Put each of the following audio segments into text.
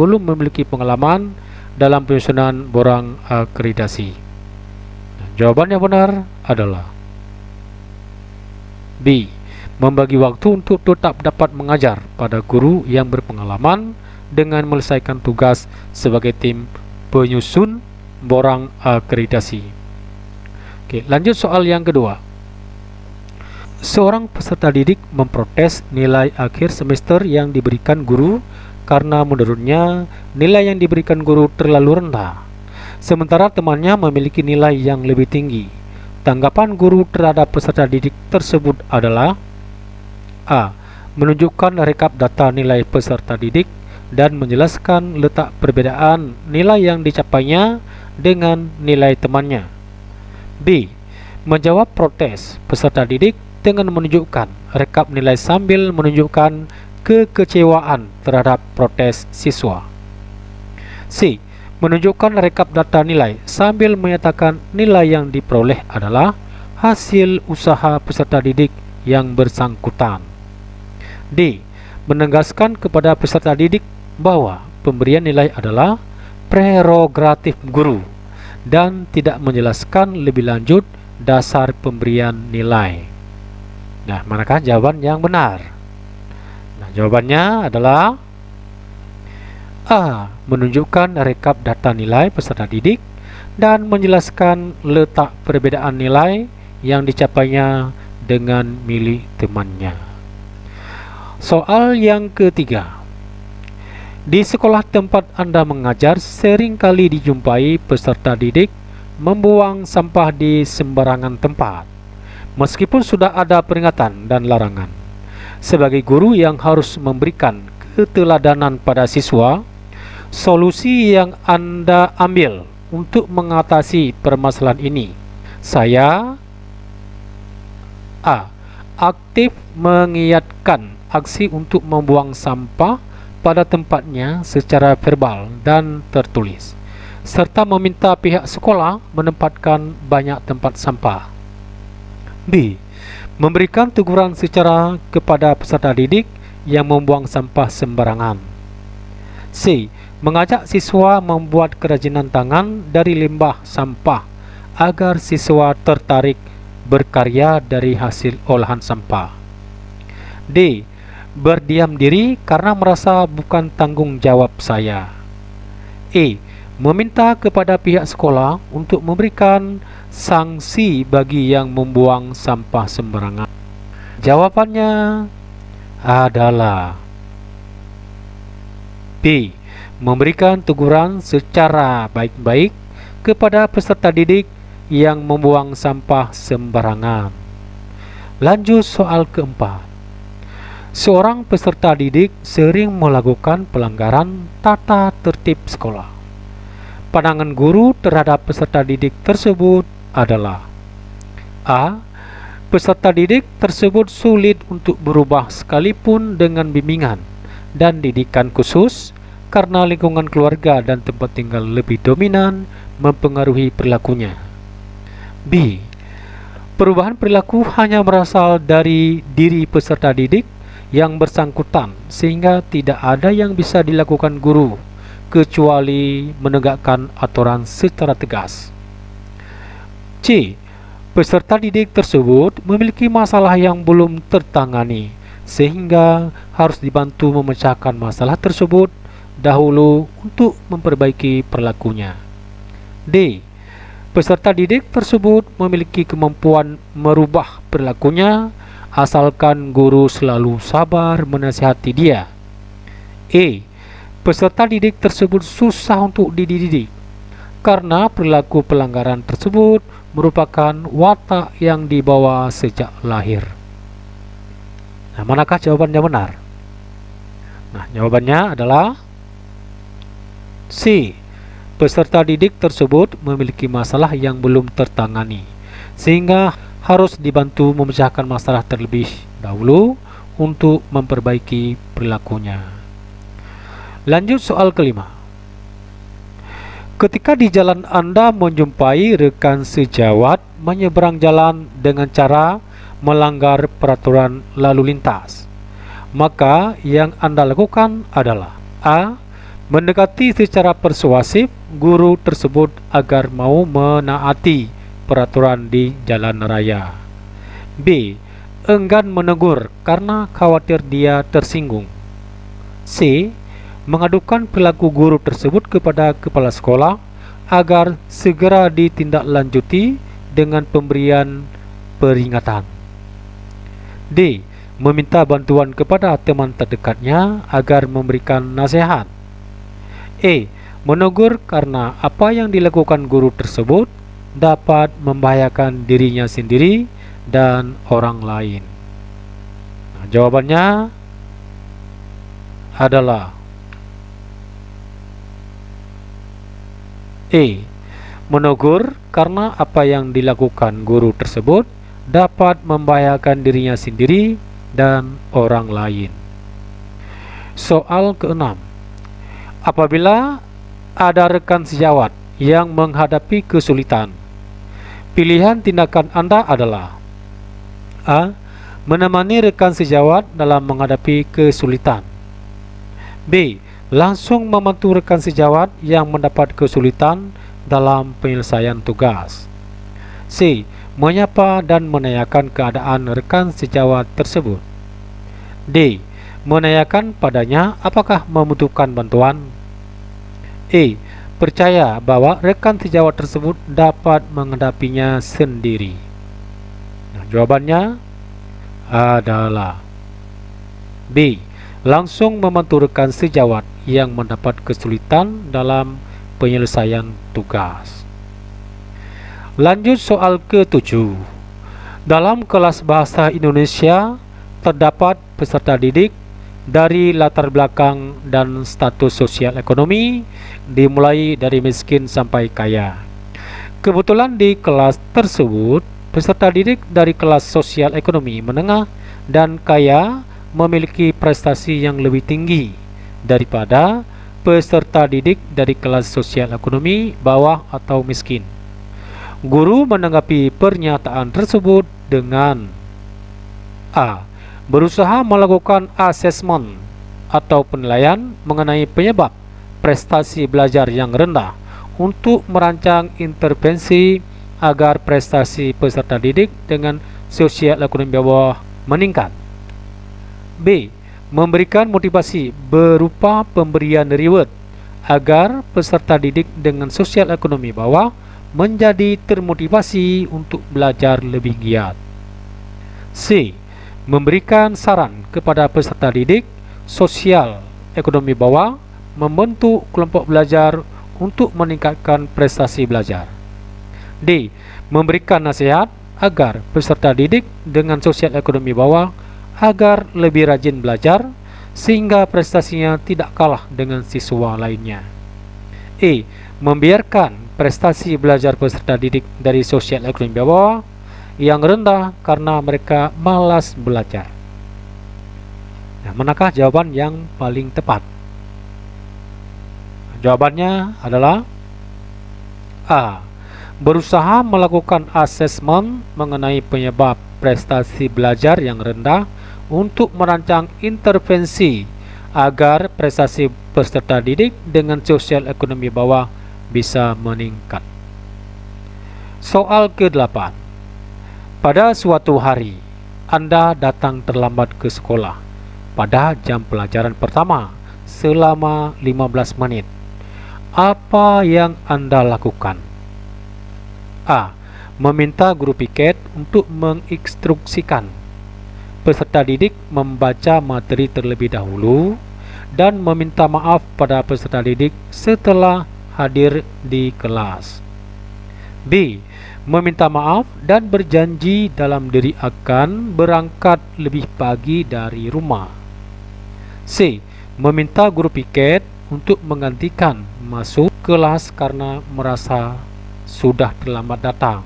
belum memiliki pengalaman dalam penyusunan borang akreditasi. Jawaban yang benar adalah B. Membagi waktu untuk tetap dapat mengajar pada guru yang berpengalaman dengan menyelesaikan tugas sebagai tim penyusun borang akreditasi. Oke, lanjut soal yang kedua. Seorang peserta didik memprotes nilai akhir semester yang diberikan guru karena menurutnya nilai yang diberikan guru terlalu rendah, sementara temannya memiliki nilai yang lebih tinggi. Tanggapan guru terhadap peserta didik tersebut adalah A. Menunjukkan rekap data nilai peserta didik dan menjelaskan letak perbedaan nilai yang dicapainya dengan nilai temannya. B. Menjawab protes peserta didik dengan menunjukkan rekap nilai sambil menunjukkan kekecewaan terhadap protes siswa. C. Menunjukkan rekap data nilai sambil menyatakan nilai yang diperoleh adalah hasil usaha peserta didik yang bersangkutan. D. Menegaskan kepada peserta didik bahwa pemberian nilai adalah prerogatif guru dan tidak menjelaskan lebih lanjut dasar pemberian nilai. Nah, manakah jawaban yang benar? Nah, jawabannya adalah A. Menunjukkan rekap data nilai peserta didik dan menjelaskan letak perbedaan nilai yang dicapainya dengan milik temannya. Soal yang ketiga. Di sekolah tempat Anda mengajar seringkali dijumpai peserta didik membuang sampah di sembarangan tempat, meskipun sudah ada peringatan dan larangan. Sebagai guru yang harus memberikan keteladanan pada siswa, solusi yang Anda ambil untuk mengatasi permasalahan ini, saya A. Aktif mengiyakan aksi untuk membuang sampah pada tempatnya secara verbal dan tertulis, serta meminta pihak sekolah menempatkan banyak tempat sampah. B. Memberikan teguran secara kepada peserta didik yang membuang sampah sembarangan. C. Mengajak siswa membuat kerajinan tangan dari limbah sampah agar siswa tertarik berkarya dari hasil olahan sampah. D. Berdiam diri karena merasa bukan tanggung jawab saya. E. Meminta kepada pihak sekolah untuk memberikan sanksi bagi yang membuang sampah sembarangan. Jawabannya adalah B. Memberikan teguran secara baik-baik kepada peserta didik yang membuang sampah sembarangan. Lanjut soal keempat. Seorang peserta didik sering melakukan pelanggaran tata tertib sekolah. Pandangan guru terhadap peserta didik tersebut adalah A. Peserta didik tersebut sulit untuk berubah sekalipun dengan bimbingan dan didikan khusus karena lingkungan keluarga dan tempat tinggal lebih dominan mempengaruhi perilakunya. B. Perubahan perilaku hanya berasal dari diri peserta didik yang bersangkutan sehingga tidak ada yang bisa dilakukan guru kecuali menegakkan aturan secara tegas. C. Peserta didik tersebut memiliki masalah yang belum tertangani sehingga harus dibantu memecahkan masalah tersebut dahulu untuk memperbaiki perilakunya. D. Peserta didik tersebut memiliki kemampuan merubah perilakunya asalkan guru selalu sabar menasihati dia. E. Peserta didik tersebut susah untuk dididik karena perilaku pelanggaran tersebut merupakan watak yang dibawa sejak lahir. Nah, manakah jawaban yang benar? Nah, jawabannya adalah C. Peserta didik tersebut memiliki masalah yang belum tertangani sehingga harus dibantu memecahkan masalah terlebih dahulu untuk memperbaiki perilakunya. Lanjut soal kelima. Ketika di jalan Anda menjumpai rekan sejawat menyeberang jalan dengan cara melanggar peraturan lalu lintas, maka yang Anda lakukan adalah A. Mendekati secara persuasif guru tersebut agar mau menaati peraturan di jalan raya. B. Enggan menegur karena khawatir dia tersinggung. C. Mengadukan perilaku guru tersebut kepada kepala sekolah agar segera ditindaklanjuti dengan pemberian peringatan. D. Meminta bantuan kepada teman terdekatnya agar memberikan nasihat. E. Menegur karena apa yang dilakukan guru tersebut dapat membahayakan dirinya sendiri dan orang lain. Jawabannya adalah E. Menegur karena apa yang dilakukan guru tersebut dapat membahayakan dirinya sendiri dan orang lain. Soal ke-6. Apabila ada rekan sejawat yang menghadapi kesulitan, pilihan tindakan Anda adalah A. Menemani rekan sejawat dalam menghadapi kesulitan. B. Langsung membantu rekan sejawat yang mendapat kesulitan dalam penyelesaian tugas. C. Menyapa dan menanyakan keadaan rekan sejawat tersebut. D. Menanyakan padanya apakah membutuhkan bantuan. E. Percaya bahwa rekan sejawat tersebut dapat menghadapinya sendiri. Jawabannya adalah B. Langsung membantu rekan sejawat yang mendapat kesulitan dalam penyelesaian tugas. Lanjut soal ke-7. Dalam kelas bahasa Indonesia terdapat peserta didik dari latar belakang dan status sosial ekonomi dimulai dari miskin sampai kaya. Kebetulan di kelas tersebut peserta didik dari kelas sosial ekonomi menengah dan kaya memiliki prestasi yang lebih tinggi daripada peserta didik dari kelas sosial ekonomi bawah atau miskin. Guru menanggapi pernyataan tersebut dengan A. Berusaha melakukan asesmen atau penilaian mengenai penyebab prestasi belajar yang rendah untuk merancang intervensi agar prestasi peserta didik dengan sosial ekonomi bawah meningkat. B. Memberikan motivasi berupa pemberian reward agar peserta didik dengan sosial ekonomi bawah menjadi termotivasi untuk belajar lebih giat. C. Memberikan saran kepada peserta didik sosial ekonomi bawah membentuk kelompok belajar untuk meningkatkan prestasi belajar. D. Memberikan nasihat agar peserta didik dengan sosial ekonomi bawah agar lebih rajin belajar sehingga prestasinya tidak kalah dengan siswa lainnya. E. Membiarkan prestasi belajar peserta didik dari sosial ekonomi bawah yang rendah karena mereka malas belajar. Nah, manakah jawaban yang paling tepat? Jawabannya adalah A. Berusaha melakukan asesmen mengenai penyebab prestasi belajar yang rendah untuk merancang intervensi agar prestasi peserta didik dengan sosial ekonomi bawah bisa meningkat. Soal ke-8. Pada suatu hari, Anda datang terlambat ke sekolah pada jam pelajaran pertama selama 15 menit. Apa yang Anda lakukan? A. Meminta guru piket untuk menginstruksikan peserta didik membaca materi terlebih dahulu dan meminta maaf pada peserta didik setelah hadir di kelas. B. Meminta maaf dan berjanji dalam diri akan berangkat lebih pagi dari rumah. C. Meminta guru piket untuk menggantikan masuk kelas karena merasa sudah terlambat datang.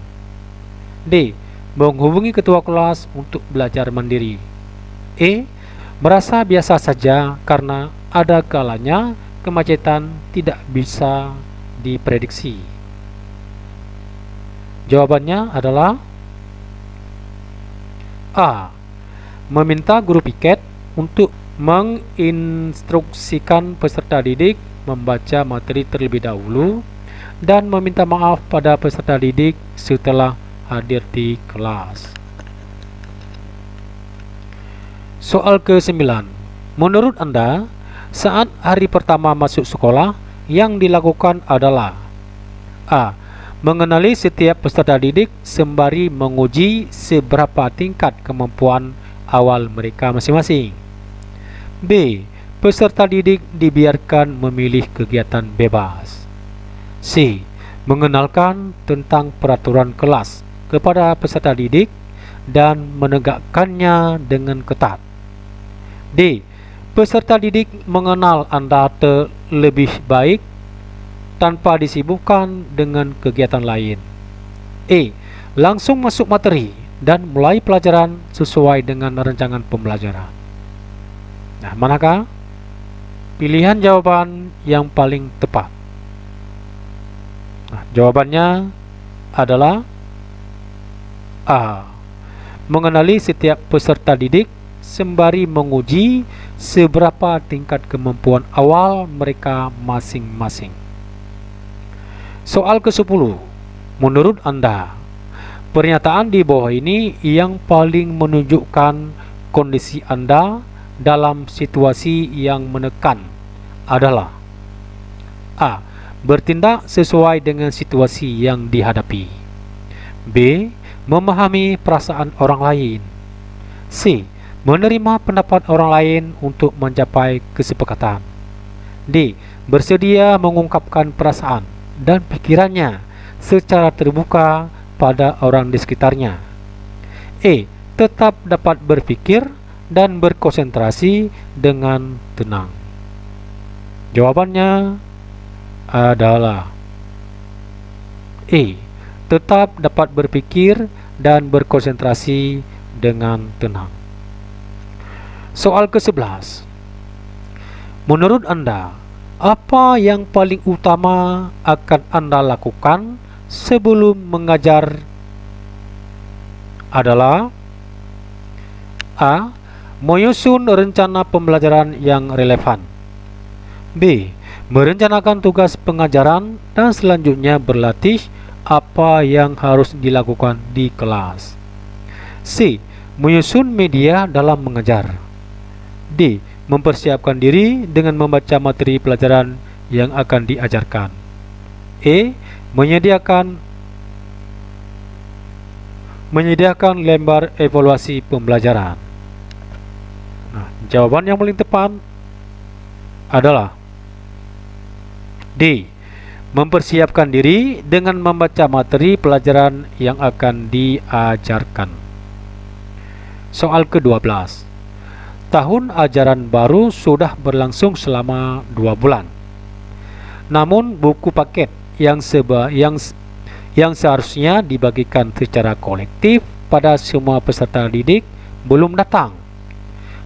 D. Menghubungi ketua kelas untuk belajar mandiri. E. Merasa biasa saja karena ada kalanya kemacetan tidak bisa diprediksi. Jawabannya adalah A. Meminta guru piket untuk menginstruksikan peserta didik membaca materi terlebih dahulu dan meminta maaf pada peserta didik setelah hadir di kelas. Soal ke-9. Menurut Anda, saat hari pertama masuk sekolah, yang dilakukan adalah A. Mengenali setiap peserta didik sembari menguji seberapa tingkat kemampuan awal mereka masing-masing. B. Peserta didik dibiarkan memilih kegiatan bebas. C. Mengenalkan tentang peraturan kelas kepada peserta didik dan menegakkannya dengan ketat. D. Peserta didik mengenal Anda lebih baik tanpa disibukkan dengan kegiatan lain. E. Langsung masuk materi dan mulai pelajaran sesuai dengan rancangan pembelajaran. Nah, manakah pilihan jawaban yang paling tepat? Nah, jawabannya adalah A. Mengenali setiap peserta didik sembari menguji seberapa tingkat kemampuan awal mereka masing-masing. Soal ke-10. Menurut Anda, pernyataan di bawah ini yang paling menunjukkan kondisi Anda dalam situasi yang menekan adalah A. Bertindak sesuai dengan situasi yang dihadapi. B. Memahami perasaan orang lain. C. Menerima pendapat orang lain untuk mencapai kesepakatan. D. Bersedia mengungkapkan perasaan dan pikirannya secara terbuka pada orang di sekitarnya. E. Tetap dapat berpikir dan berkonsentrasi dengan tenang. Jawabannya adalah E. Tetap dapat berpikir dan berkonsentrasi dengan tenang. Soal ke-11. Menurut Anda, apa yang paling utama akan Anda lakukan sebelum mengajar adalah A. Menyusun rencana pembelajaran yang relevan. B. Merencanakan tugas pengajaran dan selanjutnya berlatih apa yang harus dilakukan di kelas. C. Menyusun media dalam mengajar. D. Mempersiapkan diri dengan membaca materi pelajaran yang akan diajarkan. E. Menyediakan lembar evaluasi pembelajaran. Nah, jawaban yang paling tepat adalah D. Mempersiapkan diri dengan membaca materi pelajaran yang akan diajarkan. Soal ke-12. Tahun ajaran baru sudah berlangsung selama 2 bulan. Namun buku paket yang seharusnya dibagikan secara kolektif pada semua peserta didik belum datang.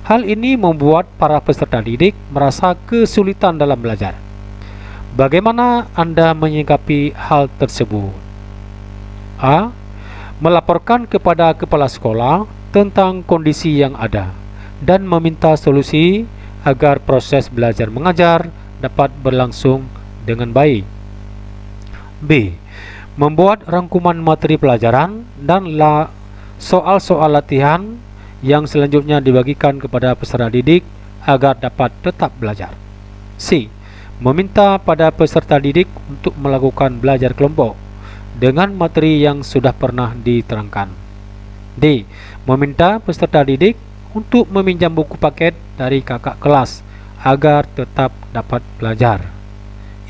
Hal ini membuat para peserta didik merasa kesulitan dalam belajar. Bagaimana Anda menyikapi hal tersebut? A. Melaporkan kepada kepala sekolah tentang kondisi yang ada dan meminta solusi agar proses belajar mengajar dapat berlangsung dengan baik. B. Membuat rangkuman materi pelajaran dan soal-soal latihan yang selanjutnya dibagikan kepada peserta didik agar dapat tetap belajar. C. Meminta pada peserta didik untuk melakukan belajar kelompok dengan materi yang sudah pernah diterangkan. D. Meminta peserta didik untuk meminjam buku paket dari kakak kelas agar tetap dapat belajar.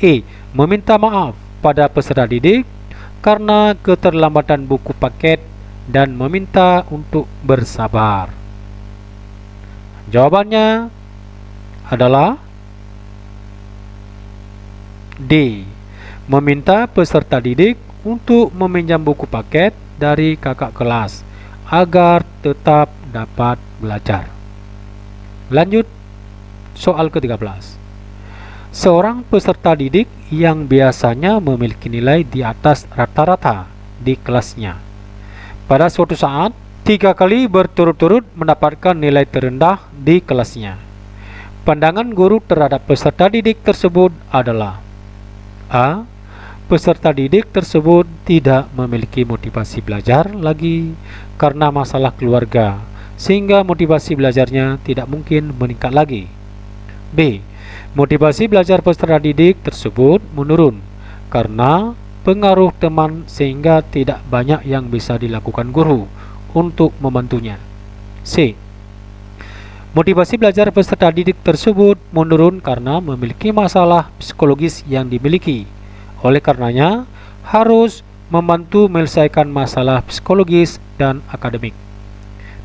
E. Meminta maaf pada peserta didik karena keterlambatan buku paket dan meminta untuk bersabar. Jawabannya adalah D. Meminta peserta didik untuk meminjam buku paket dari kakak kelas agar tetap dapat belajar. Lanjut soal ke-13. Seorang peserta didik yang biasanya memiliki nilai di atas rata-rata di kelasnya, pada suatu saat 3 kali berturut-turut mendapatkan nilai terendah di kelasnya. Pandangan guru terhadap peserta didik tersebut adalah: A. Peserta didik tersebut tidak memiliki motivasi belajar lagi karena masalah keluarga, sehingga motivasi belajarnya tidak mungkin meningkat lagi. B. Motivasi belajar peserta didik tersebut menurun karena pengaruh teman, sehingga tidak banyak yang bisa dilakukan guru untuk membantunya. C. Motivasi belajar peserta didik tersebut menurun karena memiliki masalah psikologis yang dimiliki. Oleh karenanya, harus membantu menyelesaikan masalah psikologis dan akademik.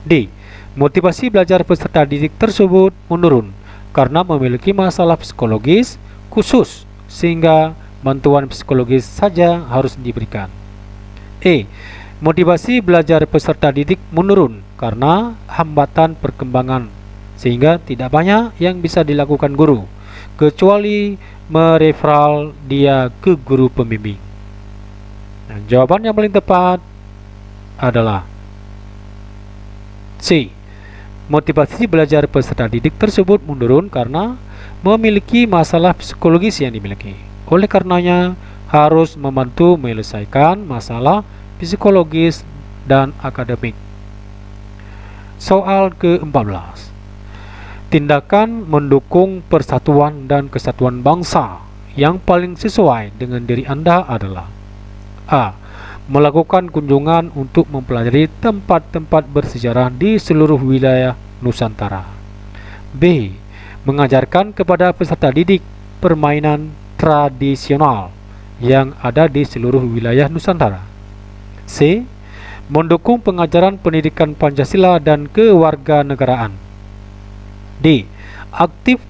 D. Motivasi belajar peserta didik tersebut menurun karena memiliki masalah psikologis khusus, sehingga bantuan psikologis saja harus diberikan. E. Motivasi belajar peserta didik menurun karena hambatan perkembangan, sehingga tidak banyak yang bisa dilakukan guru, kecuali mereferal dia ke guru pembimbing. Dan jawaban yang paling tepat adalah C. Motivasi belajar peserta didik tersebut menurun karena memiliki masalah psikologis yang dimiliki. Oleh karenanya, harus membantu menyelesaikan masalah psikologis dan akademik. Soal ke-14. Tindakan mendukung persatuan dan kesatuan bangsa yang paling sesuai dengan diri Anda adalah: A. Melakukan kunjungan untuk mempelajari tempat-tempat bersejarah di seluruh wilayah Nusantara. B. Mengajarkan kepada peserta didik permainan tradisional yang ada di seluruh wilayah Nusantara. C. Mendukung pengajaran pendidikan Pancasila dan kewarganegaraan. D. Aktif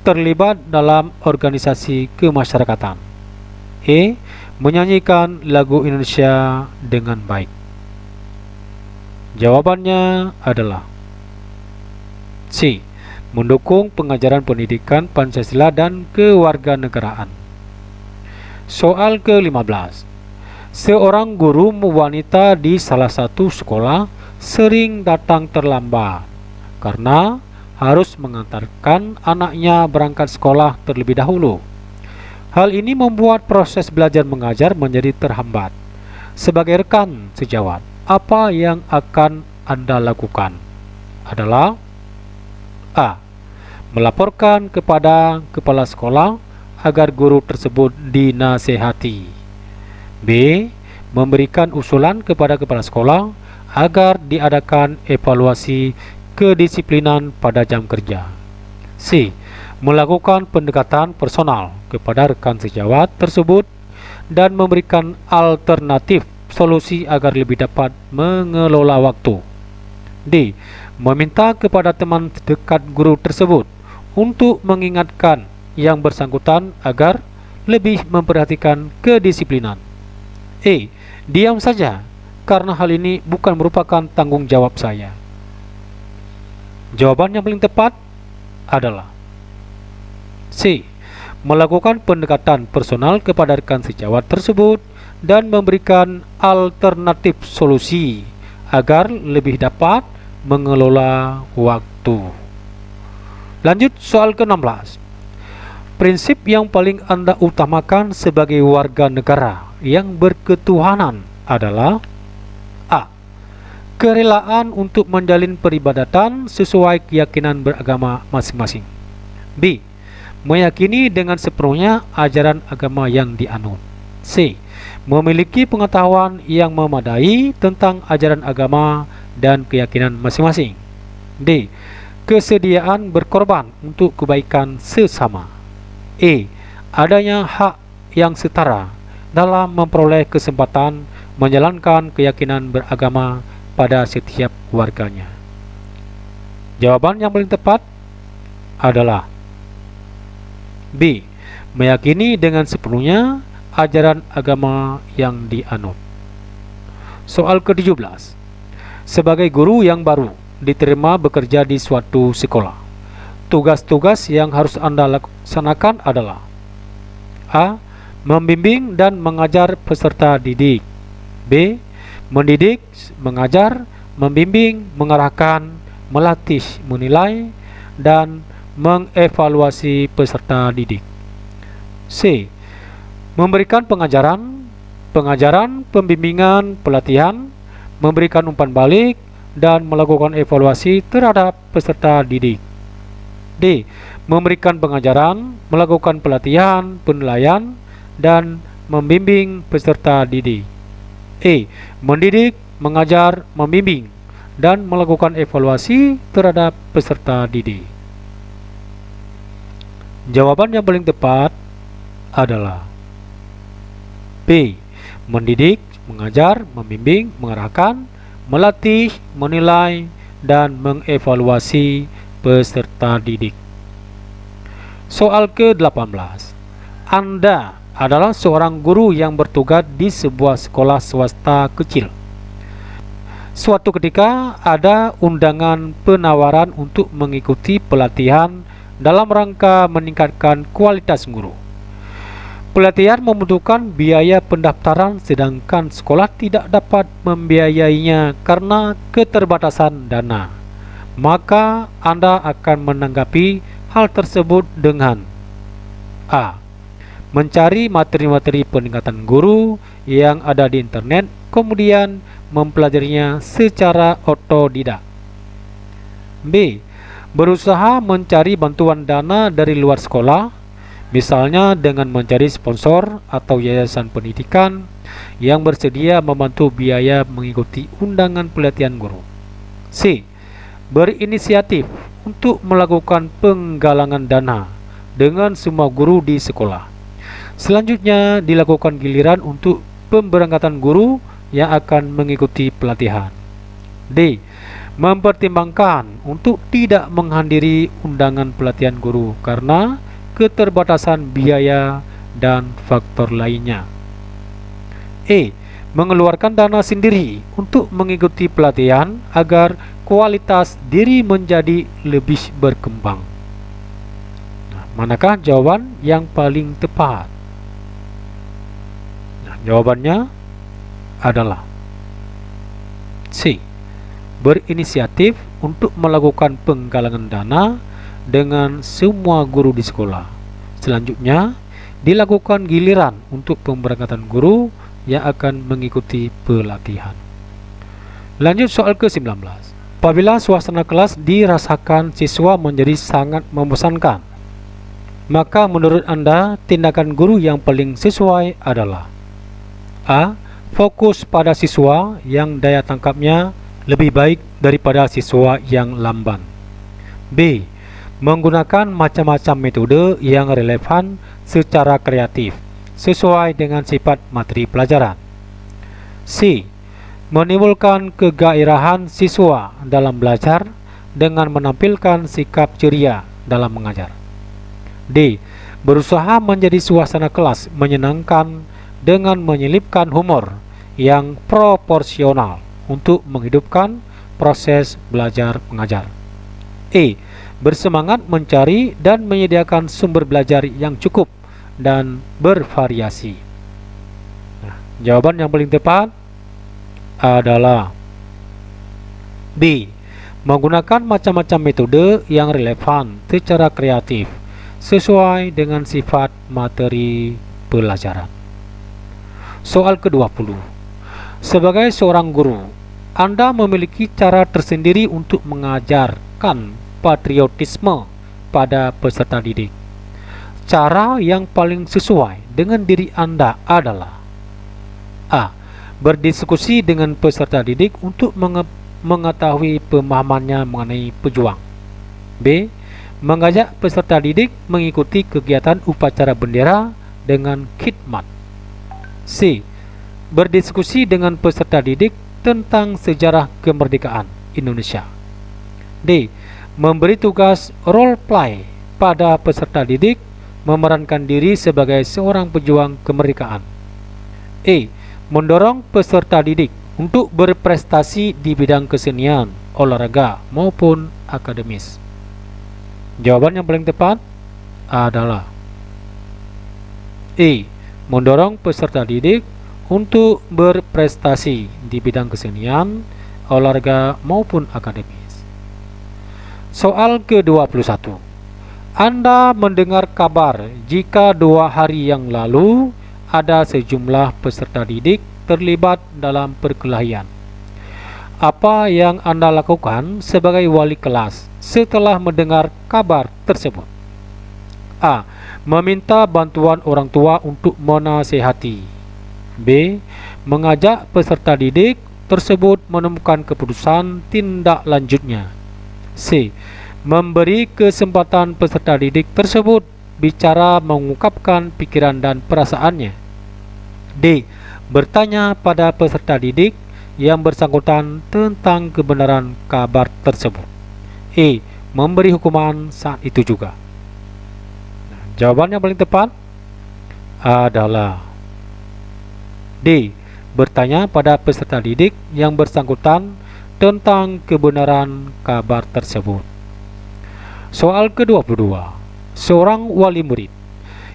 terlibat dalam organisasi kemasyarakatan. E. Menyanyikan lagu Indonesia dengan baik. Jawabannya adalah C. Mendukung pengajaran pendidikan Pancasila dan kewarganegaraan. Soal ke-15. Seorang guru wanita di salah satu sekolah sering datang terlambat karena harus mengantarkan anaknya berangkat sekolah terlebih dahulu. Hal ini membuat proses belajar mengajar menjadi terhambat. Sebagai rekan sejawat, apa yang akan Anda lakukan? Adalah: A. Melaporkan kepada kepala sekolah agar guru tersebut dinasehati. B. Memberikan usulan kepada kepala sekolah agar diadakan evaluasi kedisiplinan pada jam kerja. C. Melakukan pendekatan personal kepada rekan sejawat tersebut dan memberikan alternatif solusi agar lebih dapat mengelola waktu. D. Meminta kepada teman dekat guru tersebut untuk mengingatkan yang bersangkutan agar lebih memperhatikan kedisiplinan. E. Diam saja karena hal ini bukan merupakan tanggung jawab saya. Jawaban yang paling tepat adalah C. Melakukan pendekatan personal kepada rekan sejawat tersebut dan memberikan alternatif solusi agar lebih dapat mengelola waktu. Lanjut soal ke-16. Prinsip yang paling Anda utamakan sebagai warga negara yang berketuhanan adalah: A. Kerelaan untuk menjalin peribadatan sesuai keyakinan beragama masing-masing. B. Meyakini dengan sepenuhnya ajaran agama yang dianut. C. Memiliki pengetahuan yang memadai tentang ajaran agama dan keyakinan masing-masing. D. Kesediaan berkorban untuk kebaikan sesama. E. Adanya hak yang setara dalam memperoleh kesempatan menjalankan keyakinan beragama pada setiap warganya. Jawaban yang paling tepat adalah B. Meyakini dengan sepenuhnya ajaran agama yang dianut. Soal ke-17. Sebagai guru yang baru diterima bekerja di suatu sekolah, tugas-tugas yang harus Anda laksanakan adalah: A. Membimbing dan mengajar peserta didik. B. Mendidik, mengajar, membimbing, mengarahkan, melatih, menilai, dan mengevaluasi peserta didik. C. Memberikan pengajaran, pembimbingan, pelatihan, memberikan umpan balik, dan melakukan evaluasi terhadap peserta didik. D. Memberikan pengajaran, melakukan pelatihan, penilaian, dan membimbing peserta didik. E. Mendidik, mengajar, membimbing, dan melakukan evaluasi terhadap peserta didik. Jawaban yang paling tepat adalah B. Mendidik, mengajar, membimbing, mengarahkan, melatih, menilai, dan mengevaluasi peserta didik. Soal ke-18. Anda adalah seorang guru yang bertugas di sebuah sekolah swasta kecil. Suatu ketika ada undangan penawaran untuk mengikuti pelatihan dalam rangka meningkatkan kualitas guru. Pelatihan membutuhkan biaya pendaftaran sedangkan sekolah tidak dapat membiayainya karena keterbatasan dana. Maka Anda akan menanggapi hal tersebut dengan A. Mencari materi-materi peningkatan guru yang ada di internet, kemudian mempelajarinya secara otodidak. B. Berusaha mencari bantuan dana dari luar sekolah, misalnya dengan mencari sponsor atau yayasan pendidikan yang bersedia membantu biaya mengikuti undangan pelatihan guru. C. Berinisiatif untuk melakukan penggalangan dana dengan semua guru di sekolah. Selanjutnya dilakukan giliran untuk pemberangkatan guru yang akan mengikuti pelatihan. D. Mempertimbangkan untuk tidak menghadiri undangan pelatihan guru karena keterbatasan biaya dan faktor lainnya. E. Mengeluarkan dana sendiri untuk mengikuti pelatihan agar kualitas diri menjadi lebih berkembang. Manakah jawaban yang paling tepat? Jawabannya adalah C. Berinisiatif untuk melakukan penggalangan dana dengan semua guru di sekolah. Selanjutnya dilakukan giliran untuk pemberangkatan guru yang akan mengikuti pelatihan. Lanjut soal ke-19. Apabila suasana kelas dirasakan siswa menjadi sangat membosankan, maka menurut Anda tindakan guru yang paling sesuai adalah A. Fokus pada siswa yang daya tangkapnya lebih baik daripada siswa yang lamban. B. Menggunakan macam-macam metode yang relevan secara kreatif sesuai dengan sifat materi pelajaran. C. Menimbulkan kegairahan siswa dalam belajar dengan menampilkan sikap ceria dalam mengajar. D. Berusaha menjadi suasana kelas menyenangkan dengan menyelipkan humor yang proporsional untuk menghidupkan proses belajar mengajar. E. Bersemangat mencari dan menyediakan sumber belajar yang cukup dan bervariasi. Jawaban yang paling tepat adalah B. Menggunakan macam-macam metode yang relevan secara kreatif sesuai dengan sifat materi pelajaran. Soal ke-20. Sebagai seorang guru, Anda memiliki cara tersendiri untuk mengajarkan patriotisme pada peserta didik. Cara yang paling sesuai dengan diri Anda adalah A. Berdiskusi dengan peserta didik untuk mengetahui pemahamannya mengenai pejuang. B. Mengajak peserta didik mengikuti kegiatan upacara bendera dengan khidmat. C. Berdiskusi dengan peserta didik tentang sejarah kemerdekaan Indonesia. D. Memberi tugas role play pada peserta didik memerankan diri sebagai seorang pejuang kemerdekaan. E. Mendorong peserta didik untuk berprestasi di bidang kesenian, olahraga maupun akademis. Jawaban yang paling tepat adalah E. Mendorong peserta didik untuk berprestasi di bidang kesenian, olahraga maupun akademis. Soal ke-21. Anda mendengar kabar jika 2 hari yang lalu ada sejumlah peserta didik terlibat dalam perkelahian. Apa yang Anda lakukan sebagai wali kelas setelah mendengar kabar tersebut? A. Meminta bantuan orang tua untuk menasihati. B. Mengajak peserta didik tersebut menemukan keputusan tindak lanjutnya. C. Memberi kesempatan peserta didik tersebut bicara mengungkapkan pikiran dan perasaannya. D. Bertanya pada peserta didik yang bersangkutan tentang kebenaran kabar tersebut. E. Memberi hukuman saat itu juga. Jawaban yang paling tepat adalah D. Bertanya pada peserta didik yang bersangkutan tentang kebenaran kabar tersebut. Soal ke-22. Seorang wali murid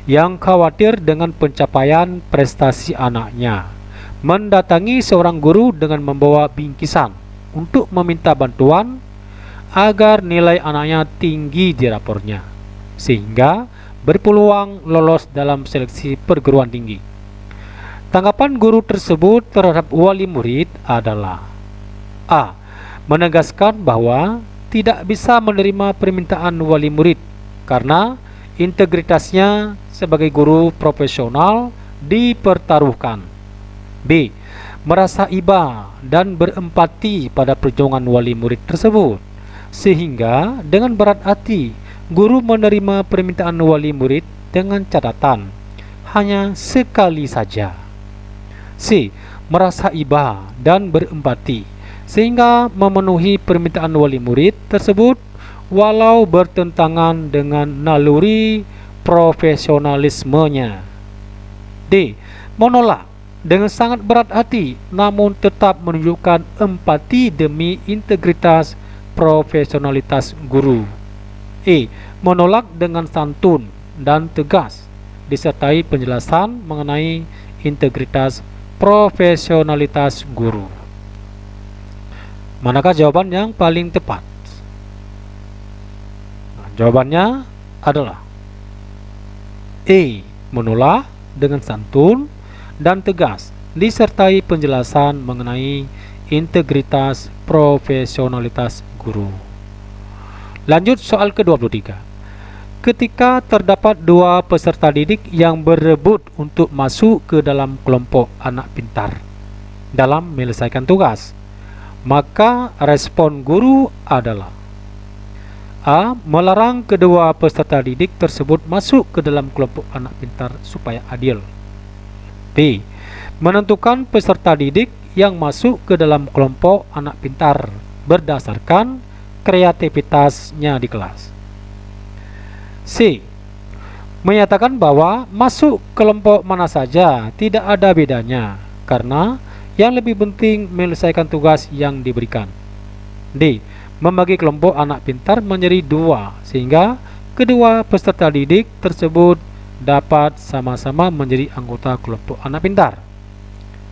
yang khawatir dengan pencapaian prestasi anaknya mendatangi seorang guru dengan membawa bingkisan untuk meminta bantuan agar nilai anaknya tinggi di rapornya, sehingga berpeluang lolos dalam seleksi perguruan tinggi. Tanggapan guru tersebut terhadap wali murid adalah A. Menegaskan bahwa tidak bisa menerima permintaan wali murid karena integritasnya sebagai guru profesional dipertaruhkan. B. Merasa iba dan berempati pada perjuangan wali murid tersebut, sehingga dengan berat hati guru menerima permintaan wali murid dengan catatan hanya sekali saja. C. Merasa iba dan berempati sehingga memenuhi permintaan wali murid tersebut walau bertentangan dengan naluri profesionalismenya. D. Menolak dengan sangat berat hati namun tetap menunjukkan empati demi integritas profesionalitas guru. E. Menolak dengan santun dan tegas disertai penjelasan mengenai integritas profesionalitas guru. Manakah jawaban yang paling tepat? Jawabannya adalah E. Menolak dengan santun dan tegas disertai penjelasan mengenai integritas profesionalitas guru. Lanjut soal ke-23. Ketika terdapat 2 peserta didik yang berebut untuk masuk ke dalam kelompok anak pintar dalam menyelesaikan tugas, maka respon guru adalah A. Melarang kedua peserta didik tersebut masuk ke dalam kelompok anak pintar supaya adil. B. Menentukan peserta didik yang masuk ke dalam kelompok anak pintar berdasarkan kreativitasnya di kelas. C. Menyatakan bahwa masuk kelompok mana saja tidak ada bedanya karena yang lebih penting menyelesaikan tugas yang diberikan. D. Membagi kelompok anak pintar menjadi 2 sehingga kedua peserta didik tersebut dapat sama-sama menjadi anggota kelompok anak pintar.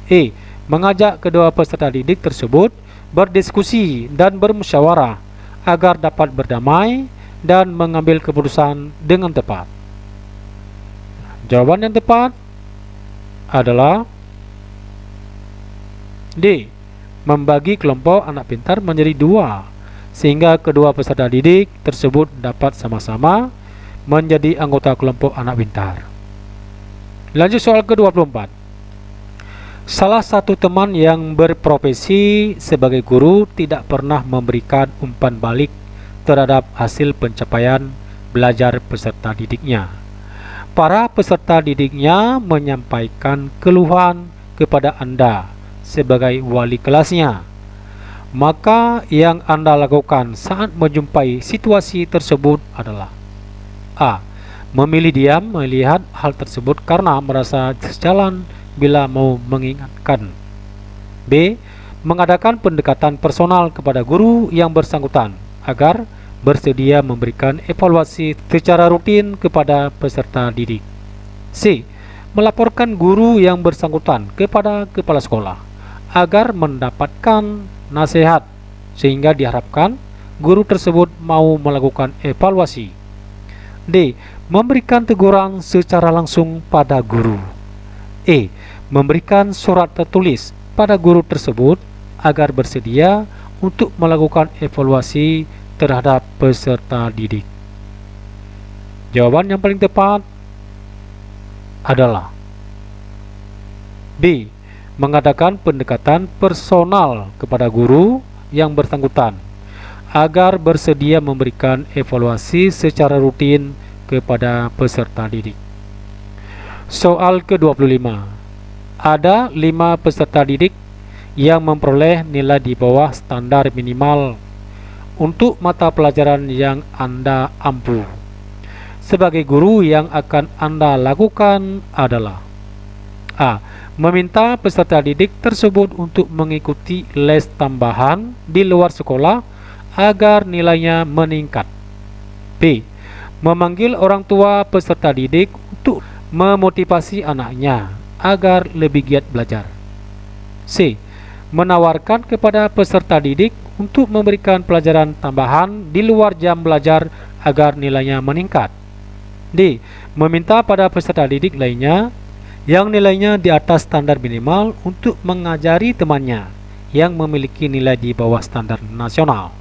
E. Mengajak kedua peserta didik tersebut berdiskusi dan bermusyawarah agar dapat berdamai dan mengambil keputusan dengan tepat. Jawaban yang tepat adalah D. Membagi kelompok anak pintar menjadi 2 sehingga kedua peserta didik tersebut dapat sama-sama menjadi anggota kelompok anak pintar. Lanjut soal ke-24. Salah satu teman yang berprofesi sebagai guru tidak pernah memberikan umpan balik terhadap hasil pencapaian belajar peserta didiknya. Para peserta didiknya menyampaikan keluhan kepada Anda sebagai wali kelasnya. Maka yang Anda lakukan saat menjumpai situasi tersebut adalah A. Memilih diam melihat hal tersebut karena merasa sejalan bila mau mengingatkan. B. Mengadakan pendekatan personal kepada guru yang bersangkutan agar bersedia memberikan evaluasi secara rutin kepada peserta didik. C. Melaporkan guru yang bersangkutan kepada kepala sekolah agar mendapatkan nasihat sehingga diharapkan guru tersebut mau melakukan evaluasi. D. Memberikan teguran secara langsung pada guru. E. Memberikan surat tertulis pada guru tersebut agar bersedia untuk melakukan evaluasi terhadap peserta didik. Jawaban yang paling tepat adalah B. Mengadakan pendekatan personal kepada guru yang bersangkutan agar bersedia memberikan evaluasi secara rutin kepada peserta didik. Soal ke-25. Ada 5 peserta didik yang memperoleh nilai di bawah standar minimal untuk mata pelajaran yang Anda ampu. Sebagai guru, yang akan Anda lakukan adalah A. Meminta peserta didik tersebut untuk mengikuti les tambahan di luar sekolah agar nilainya meningkat. B. Memanggil orang tua peserta didik untuk memotivasi anaknya agar lebih giat belajar. C. Menawarkan kepada peserta didik untuk memberikan pelajaran tambahan di luar jam belajar agar nilainya meningkat. D. Meminta pada peserta didik lainnya yang nilainya di atas standar minimal untuk mengajari temannya yang memiliki nilai di bawah standar nasional.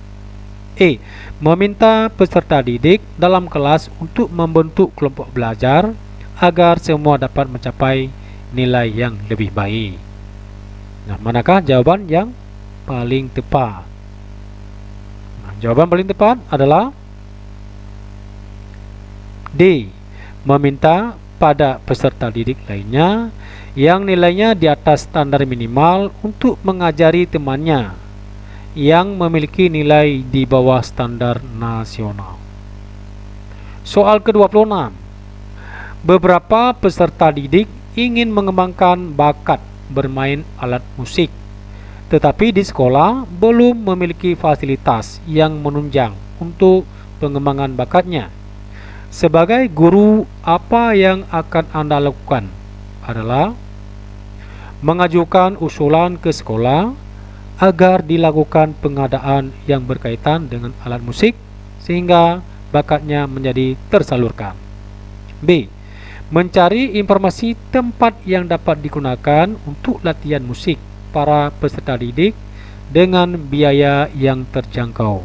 E. Meminta peserta didik dalam kelas untuk membentuk kelompok belajar agar semua dapat mencapai nilai yang lebih baik. Nah, manakah jawaban yang paling tepat? Nah, jawaban paling tepat adalah D. Meminta pada peserta didik lainnya yang nilainya di atas standar minimal untuk mengajari temannya yang memiliki nilai di bawah standar nasional. Soal ke-26. Beberapa peserta didik ingin mengembangkan bakat bermain alat musik, tetapi di sekolah belum memiliki fasilitas yang menunjang untuk pengembangan bakatnya. Sebagai guru, apa yang akan Anda lakukan adalah mengajukan usulan ke sekolah agar dilakukan pengadaan yang berkaitan dengan alat musik sehingga bakatnya menjadi tersalurkan. B. Mencari informasi tempat yang dapat digunakan untuk latihan musik para peserta didik dengan biaya yang terjangkau.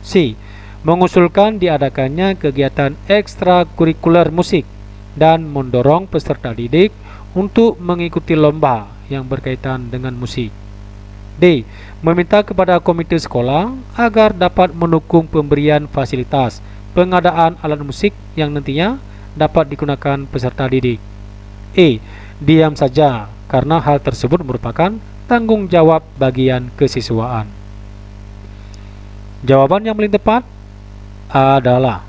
C. Mengusulkan diadakannya kegiatan ekstrakurikuler musik dan mendorong peserta didik untuk mengikuti lomba yang berkaitan dengan musik. D. Meminta kepada komite sekolah agar dapat mendukung pemberian fasilitas pengadaan alat musik yang nantinya dapat digunakan peserta didik. E. Diam saja karena hal tersebut merupakan tanggung jawab bagian kesiswaan. Jawaban yang paling tepat adalah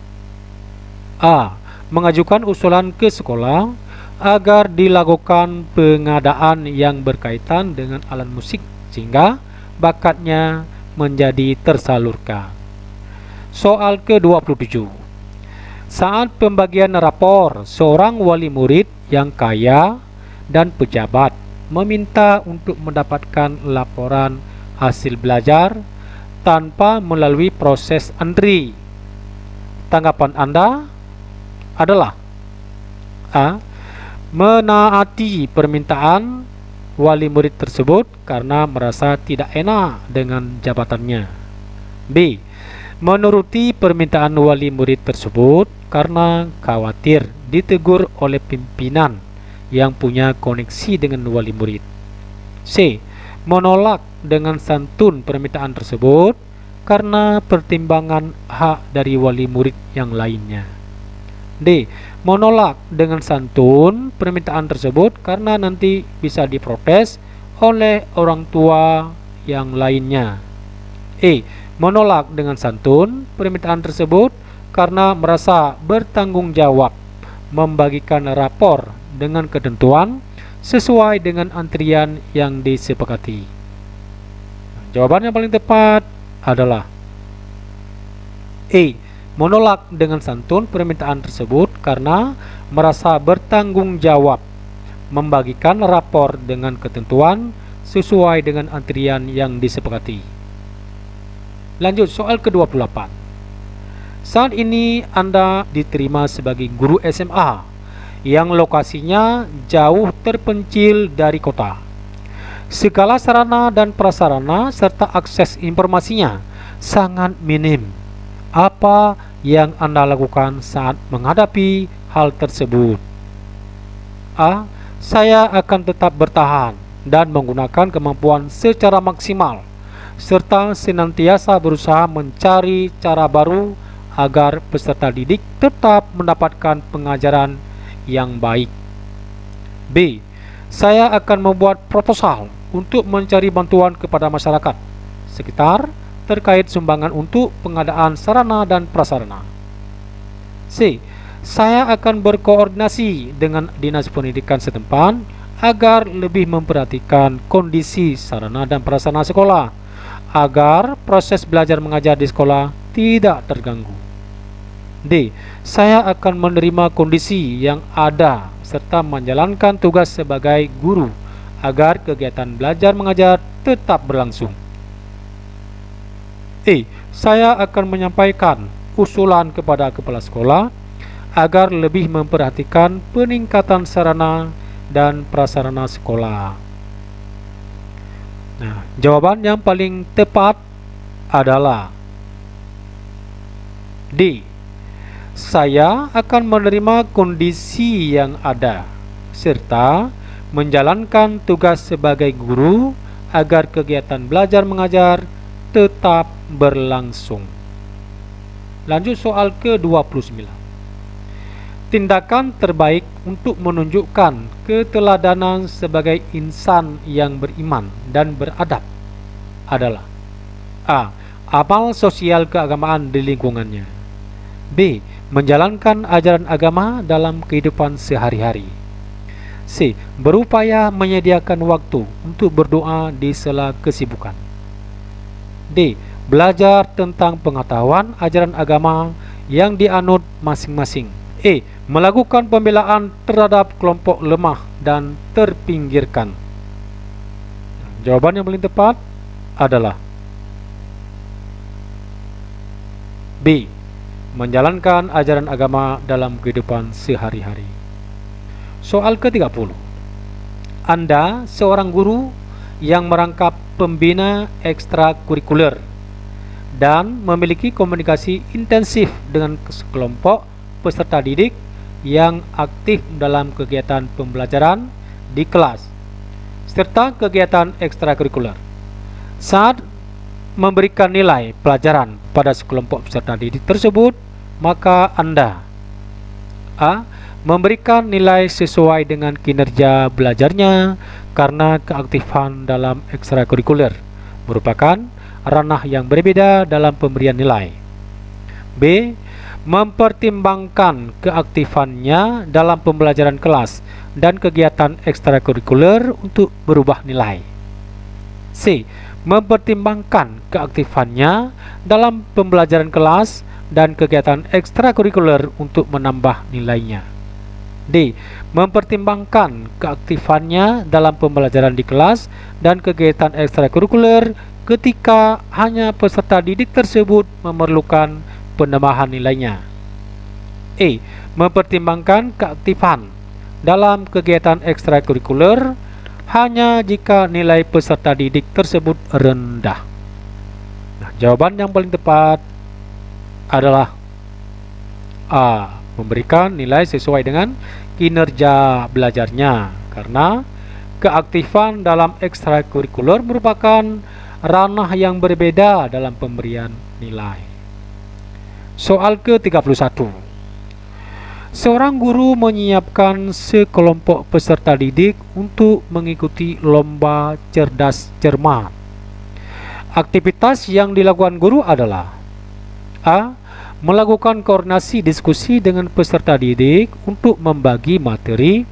A. Mengajukan usulan ke sekolah agar dilakukan pengadaan yang berkaitan dengan alat musik sehingga bakatnya menjadi tersalurkan. Soal ke-27. Saat pembagian rapor, seorang wali murid yang kaya dan pejabat meminta untuk mendapatkan laporan hasil belajar tanpa melalui proses antri. Tanggapan Anda adalah A. Menaati permintaan wali murid tersebut karena merasa tidak enak dengan jabatannya. B. Menuruti permintaan wali murid tersebut karena khawatir ditegur oleh pimpinan yang punya koneksi dengan wali murid. C. Menolak dengan santun permintaan tersebut karena pertimbangan hak dari wali murid yang lainnya. D. Menolak dengan santun permintaan tersebut karena nanti bisa diprotes oleh orang tua yang lainnya. E. Menolak dengan santun permintaan tersebut karena merasa bertanggung jawab membagikan rapor dengan ketentuan sesuai dengan antrian yang disepakati. Jawaban yang paling tepat adalah E. Menolak dengan santun permintaan tersebut karena merasa bertanggung jawab membagikan rapor dengan ketentuan sesuai dengan antrian yang disepakati. Lanjut soal ke-28. Saat ini Anda diterima sebagai guru SMA yang lokasinya jauh terpencil dari kota. Segala sarana dan prasarana serta akses informasinya sangat minim. Apa yang Anda lakukan saat menghadapi hal tersebut? A. Saya akan tetap bertahan dan menggunakan kemampuan secara maksimal, serta senantiasa berusaha mencari cara baru agar peserta didik tetap mendapatkan pengajaran yang baik. B. Saya akan membuat proposal untuk mencari bantuan kepada masyarakat sekitar terkait sumbangan untuk pengadaan sarana dan prasarana. C. Saya akan berkoordinasi dengan Dinas Pendidikan setempat agar lebih memperhatikan kondisi sarana dan prasarana sekolah, agar proses belajar mengajar di sekolah tidak terganggu. D. Saya akan menerima kondisi yang ada serta menjalankan tugas sebagai guru agar kegiatan belajar mengajar tetap berlangsung. E. Saya akan menyampaikan usulan kepada kepala sekolah agar lebih memperhatikan peningkatan sarana dan prasarana sekolah. Nah, jawaban yang paling tepat adalah D. Saya akan menerima kondisi yang ada serta menjalankan tugas sebagai guru agar kegiatan belajar mengajar tetap berlangsung. Lanjut soal ke-29. Tindakan terbaik untuk menunjukkan keteladanan sebagai insan yang beriman dan beradab adalah A. Amal sosial keagamaan di lingkungannya. B. Menjalankan ajaran agama dalam kehidupan sehari-hari. C. Berupaya menyediakan waktu untuk berdoa di sela kesibukan. D. Belajar tentang pengetahuan ajaran agama yang dianut masing-masing. E. Melakukan pembelaan terhadap kelompok lemah dan terpinggirkan. Jawaban yang paling tepat adalah B. Menjalankan ajaran agama dalam kehidupan sehari-hari. Soal ke-30. Anda seorang guru yang merangkap pembina ekstrakurikuler dan memiliki komunikasi intensif dengan sekelompok peserta didik yang aktif dalam kegiatan pembelajaran di kelas serta kegiatan ekstrakurikuler. Saat memberikan nilai pelajaran pada sekelompok peserta didik tersebut, maka Anda A. Memberikan nilai sesuai dengan kinerja belajarnya karena keaktifan dalam ekstrakurikuler merupakan ranah yang berbeda dalam pemberian nilai. B. Mempertimbangkan keaktifannya dalam pembelajaran kelas dan kegiatan ekstrakurikuler untuk berubah nilai. C. Mempertimbangkan keaktifannya dalam pembelajaran kelas dan kegiatan ekstrakurikuler untuk menambah nilainya. D. Mempertimbangkan keaktifannya dalam pembelajaran di kelas dan kegiatan ekstrakurikuler ketika hanya peserta didik tersebut memerlukan penambahan nilainya. E. Mempertimbangkan keaktifan dalam kegiatan ekstrakurikuler hanya jika nilai peserta didik tersebut rendah. Nah, jawaban yang paling tepat adalah A. Memberikan nilai sesuai dengan kinerja belajarnya karena keaktifan dalam ekstrakurikuler merupakan ranah yang berbeda dalam pemberian nilai. Soal ke-31. Seorang guru menyiapkan sekelompok peserta didik untuk mengikuti lomba cerdas cermat. Aktivitas yang dilakukan guru adalah A. Melakukan koordinasi diskusi dengan peserta didik untuk membagi materi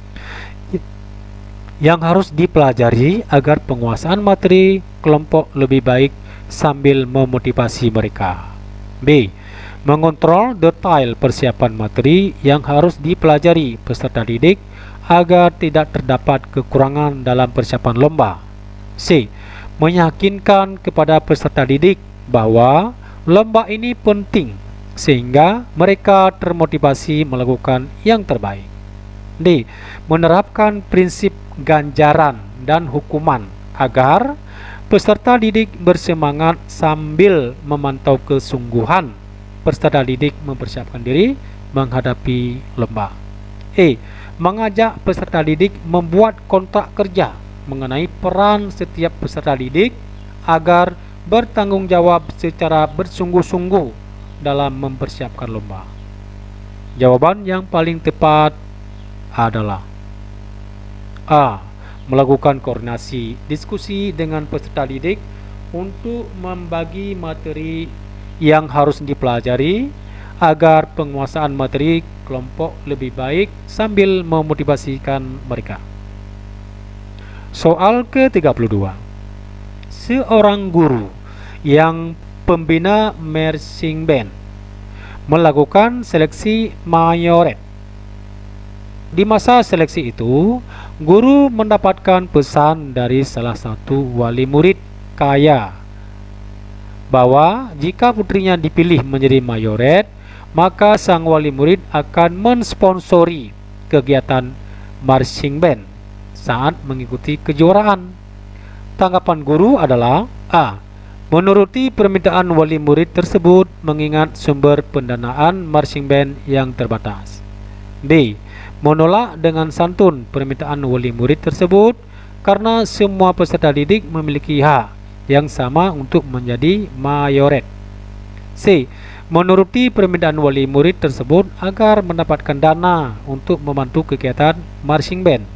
yang harus dipelajari agar penguasaan materi kelompok lebih baik sambil memotivasi mereka. B. Mengontrol detail persiapan materi yang harus dipelajari peserta didik agar tidak terdapat kekurangan dalam persiapan lomba. C. Meyakinkan kepada peserta didik bahwa lomba ini penting sehingga mereka termotivasi melakukan yang terbaik. D. Menerapkan prinsip ganjaran dan hukuman agar peserta didik bersemangat sambil memantau kesungguhan peserta didik mempersiapkan diri menghadapi lomba. E. Mengajak peserta didik membuat kontrak kerja mengenai peran setiap peserta didik agar bertanggung jawab secara bersungguh-sungguh dalam mempersiapkan lomba. Jawaban yang paling tepat adalah A. Melakukan koordinasi diskusi dengan peserta didik untuk membagi materi yang harus dipelajari agar penguasaan materi kelompok lebih baik sambil memotivasikan mereka. Soal ke-32. Seorang guru yang pembina marching band melakukan seleksi mayoret. Di masa seleksi itu, guru mendapatkan pesan dari salah satu wali murid kaya bahwa jika putrinya dipilih menjadi mayoret, maka sang wali murid akan mensponsori kegiatan marching band saat mengikuti kejuaraan. Tanggapan guru adalah A. Menuruti permintaan wali murid tersebut mengingat sumber pendanaan marching band yang terbatas. B. Menolak dengan santun permintaan wali murid tersebut karena semua peserta didik memiliki hak yang sama untuk menjadi mayoret. C. Menuruti permintaan wali murid tersebut agar mendapatkan dana untuk membantu kegiatan marching band.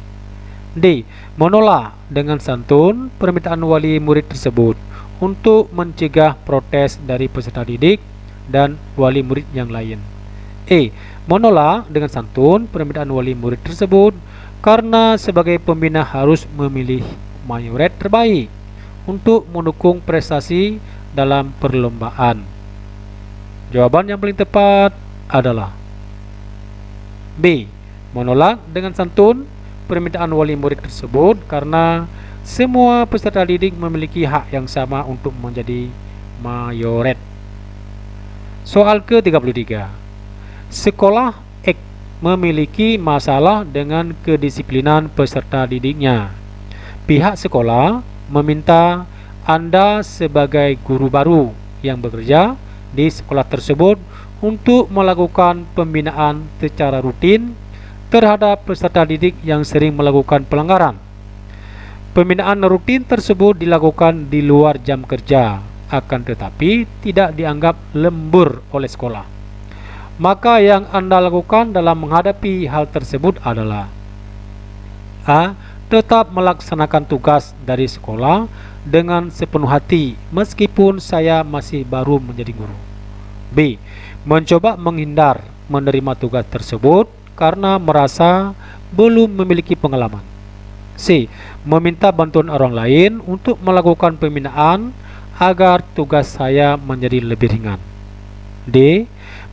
D. Menolak dengan santun permintaan wali murid tersebut untuk mencegah protes dari peserta didik dan wali murid yang lain. E. Menolak dengan santun permintaan wali murid tersebut karena sebagai pembina harus memilih mayoret terbaik untuk mendukung prestasi dalam perlombaan. Jawaban yang paling tepat adalah B. Menolak dengan santun permintaan wali murid tersebut karena semua peserta didik memiliki hak yang sama untuk menjadi mayoret. Soal ke-33. Sekolah X memiliki masalah dengan kedisiplinan peserta didiknya. Pihak sekolah meminta Anda sebagai guru baru yang bekerja di sekolah tersebut untuk melakukan pembinaan secara rutin terhadap peserta didik yang sering melakukan pelanggaran. Pembinaan rutin tersebut dilakukan di luar jam kerja, akan tetapi tidak dianggap lembur oleh sekolah. Maka yang Anda lakukan dalam menghadapi hal tersebut adalah A. Tetap melaksanakan tugas dari sekolah dengan sepenuh hati meskipun saya masih baru menjadi guru. B. Mencoba menghindar menerima tugas tersebut karena merasa belum memiliki pengalaman. C. Meminta bantuan orang lain untuk melakukan pembinaan agar tugas saya menjadi lebih ringan. D.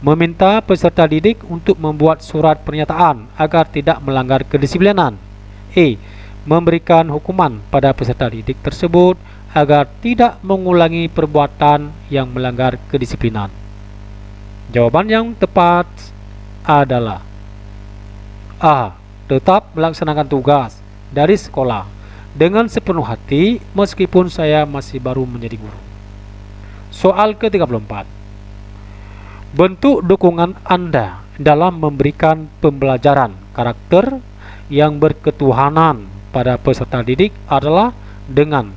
Meminta peserta didik untuk membuat surat pernyataan agar tidak melanggar kedisiplinan. E. Memberikan hukuman pada peserta didik tersebut agar tidak mengulangi perbuatan yang melanggar kedisiplinan. Jawaban yang tepat adalah A. Tetap melaksanakan tugas dari sekolah dengan sepenuh hati meskipun saya masih baru menjadi guru. Soal ke-34. Bentuk dukungan Anda dalam memberikan pembelajaran karakter yang berketuhanan pada peserta didik adalah dengan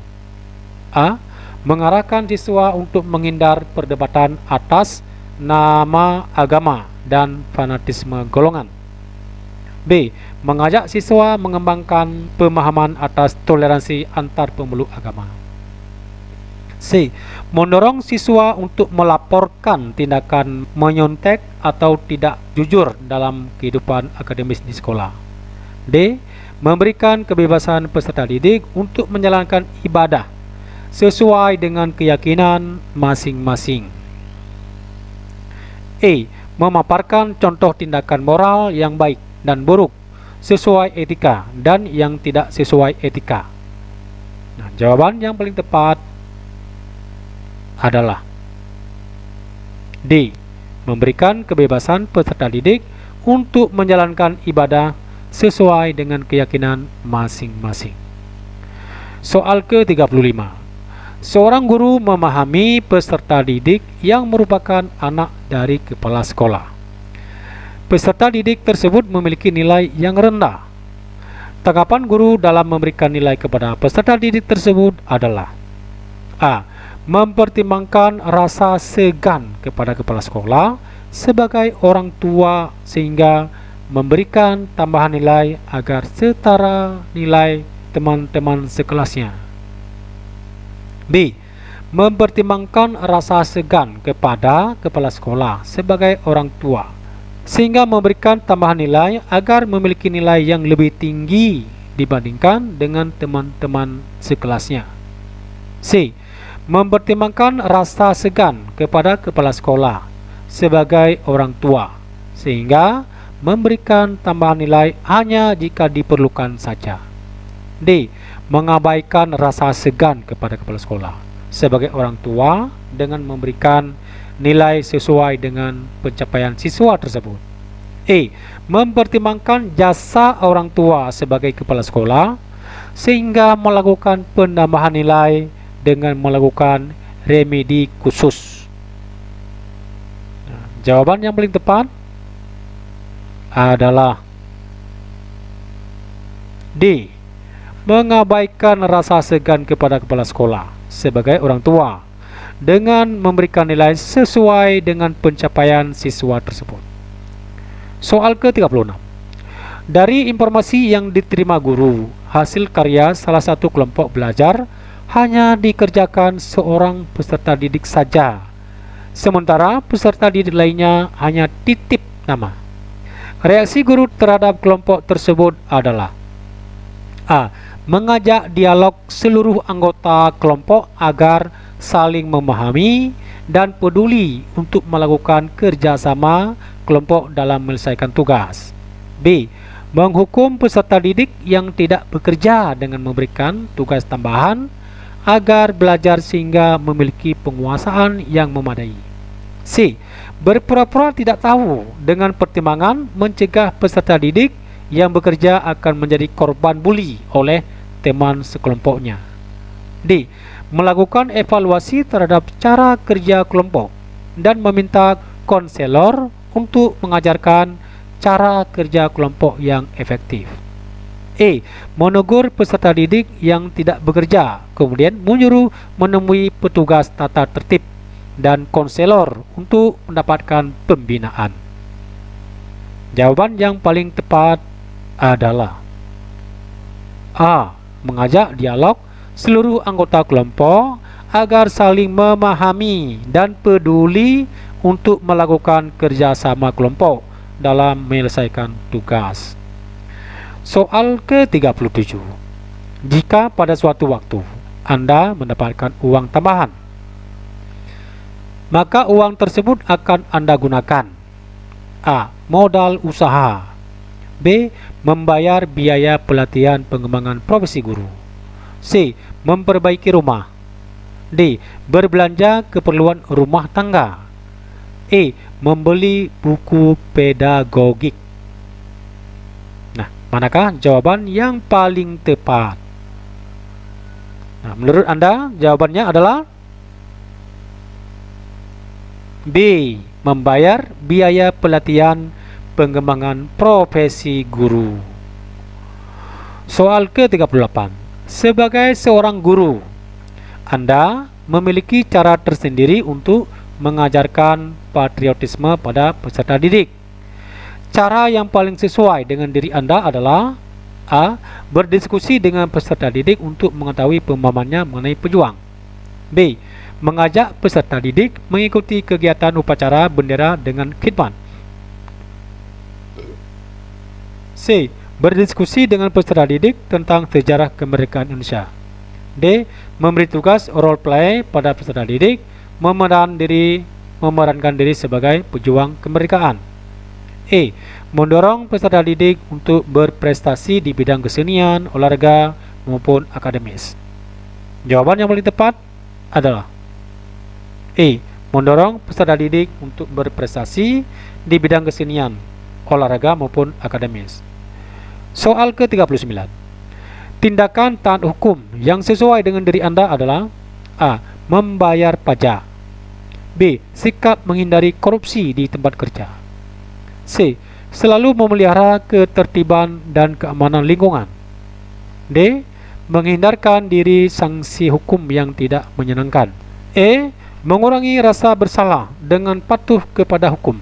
A. Mengarahkan siswa untuk menghindar perdebatan atas nama agama dan fanatisme golongan. B. Mengajak siswa mengembangkan pemahaman atas toleransi antar pemeluk agama. C. Mendorong siswa untuk melaporkan tindakan menyontek atau tidak jujur dalam kehidupan akademis di sekolah. D. Memberikan kebebasan peserta didik untuk menjalankan ibadah sesuai dengan keyakinan masing-masing. E. Memaparkan contoh tindakan moral yang baik dan buruk sesuai etika dan yang tidak sesuai etika. Nah, jawaban yang paling tepat adalah D. memberikan kebebasan peserta didik untuk menjalankan ibadah sesuai dengan keyakinan masing-masing. Soal ke-35. Seorang guru memahami peserta didik yang merupakan anak dari kepala sekolah. Peserta didik tersebut memiliki nilai yang rendah. Tanggapan guru dalam memberikan nilai kepada peserta didik tersebut adalah: A. Mempertimbangkan rasa segan kepada kepala sekolah sebagai orang tua sehingga memberikan tambahan nilai agar setara nilai teman-teman sekelasnya. B. Mempertimbangkan rasa segan kepada kepala sekolah sebagai orang tua sehingga memberikan tambahan nilai agar memiliki nilai yang lebih tinggi dibandingkan dengan teman-teman sekelasnya. C. Mempertimbangkan rasa segan kepada kepala sekolah sebagai orang tua sehingga memberikan tambahan nilai hanya jika diperlukan saja. D. Mengabaikan rasa segan kepada kepala sekolah sebagai orang tua dengan memberikan nilai sesuai dengan pencapaian siswa tersebut. E. Mempertimbangkan jasa orang tua sebagai kepala sekolah sehingga melakukan penambahan nilai dengan melakukan remedi khusus. Jawaban yang paling tepat adalah D. Mengabaikan rasa segan kepada kepala sekolah sebagai orang tua dengan memberikan nilai sesuai dengan pencapaian siswa tersebut. Soal ke-36. Dari informasi yang diterima guru, hasil karya salah satu kelompok belajar hanya dikerjakan seorang peserta didik saja, sementara peserta didik lainnya hanya titip nama. Reaksi guru terhadap kelompok tersebut adalah: A. Mengajak dialog seluruh anggota kelompok agar saling memahami dan peduli untuk melakukan kerjasama kelompok dalam menyelesaikan tugas. B. Menghukum peserta didik yang tidak bekerja dengan memberikan tugas tambahan agar belajar sehingga memiliki penguasaan yang memadai. C. Berpura-pura tidak tahu dengan pertimbangan mencegah peserta didik yang bekerja akan menjadi korban bully oleh teman sekelompoknya. D. Melakukan evaluasi terhadap cara kerja kelompok dan meminta konselor untuk mengajarkan cara kerja kelompok yang efektif. E. Menegur peserta didik yang tidak bekerja, kemudian menyuruh menemui petugas tata tertib dan konselor untuk mendapatkan pembinaan. Jawaban yang paling tepat adalah A. Mengajak dialog seluruh anggota kelompok agar saling memahami dan peduli untuk melakukan kerjasama kelompok dalam menyelesaikan tugas. Soal ke-37. Jika pada suatu waktu Anda mendapatkan uang tambahan, maka uang tersebut akan Anda gunakan: A. Modal usaha. B. Membayar biaya pelatihan pengembangan profesi guru. C. Memperbaiki rumah. D. Berbelanja keperluan rumah tangga. E. Membeli buku pedagogik. Nah, manakah jawaban yang paling tepat? Nah, menurut Anda jawabannya adalah B. Membayar biaya pelatihan pengembangan profesi guru. Soal ke-38. Sebagai seorang guru, Anda memiliki cara tersendiri untuk mengajarkan patriotisme pada peserta didik. Cara yang paling sesuai dengan diri Anda adalah: A. Berdiskusi dengan peserta didik untuk mengetahui pemahamannya mengenai pejuang. B. Mengajak peserta didik mengikuti kegiatan upacara bendera dengan khidmat. C. Berdiskusi dengan peserta didik tentang sejarah kemerdekaan Indonesia. D. Memberi tugas role play pada peserta didik memerankan diri sebagai pejuang kemerdekaan. E. Mendorong peserta didik untuk berprestasi di bidang kesenian, olahraga maupun akademis. Jawaban yang paling tepat adalah E. mendorong peserta didik untuk berprestasi di bidang kesenian, olahraga maupun akademis. Soal ke-39. Tindakan taat hukum yang sesuai dengan diri Anda adalah A. Membayar pajak. B. Sikap menghindari korupsi di tempat kerja. C. Selalu memelihara ketertiban dan keamanan lingkungan. D. Menghindarkan diri sanksi hukum yang tidak menyenangkan. E. Mengurangi rasa bersalah dengan patuh kepada hukum.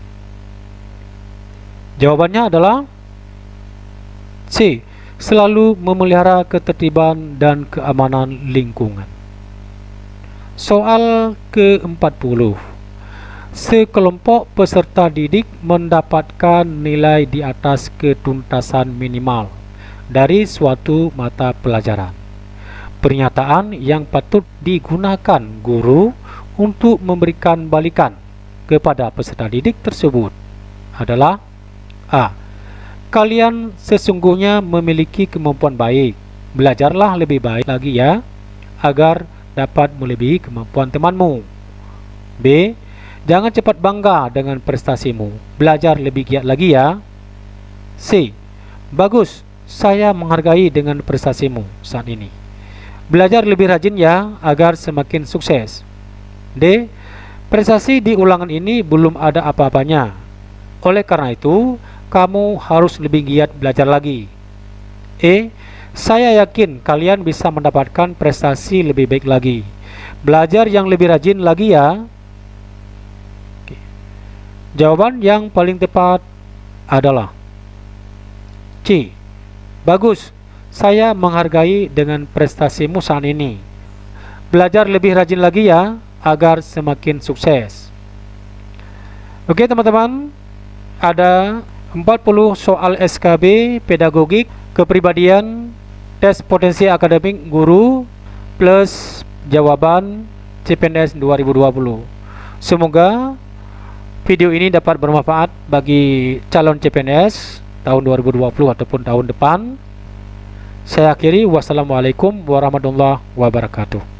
Jawabannya adalah C. Selalu memelihara ketertiban dan keamanan lingkungan. Soal ke-40. Sekelompok peserta didik mendapatkan nilai di atas ketuntasan minimal dari suatu mata pelajaran. Pernyataan yang patut digunakan guru untuk memberikan balikan kepada peserta didik tersebut adalah A. Kalian sesungguhnya memiliki kemampuan baik. Belajarlah lebih baik lagi ya, agar dapat melebihi kemampuan temanmu. B. Jangan cepat bangga dengan prestasimu. Belajar lebih giat lagi ya. C. Bagus, saya menghargai dengan prestasimu saat ini. Belajar lebih rajin ya, agar semakin sukses. D. Prestasi di ulangan ini belum ada apa-apanya. Oleh karena itu, kamu harus lebih giat belajar lagi. E. Saya yakin kalian bisa mendapatkan prestasi lebih baik lagi. Belajar yang lebih rajin lagi ya. Oke. Jawaban yang paling tepat adalah C. Bagus, saya menghargai dengan prestasimu saat ini. Belajar lebih rajin lagi ya, agar semakin sukses. Oke teman-teman, ada 40 soal SKB, pedagogik, kepribadian, tes potensi akademik guru, plus jawaban CPNS 2020. Semoga video ini dapat bermanfaat bagi calon CPNS tahun 2020 ataupun tahun depan. Saya akhiri, wassalamualaikum warahmatullahi wabarakatuh.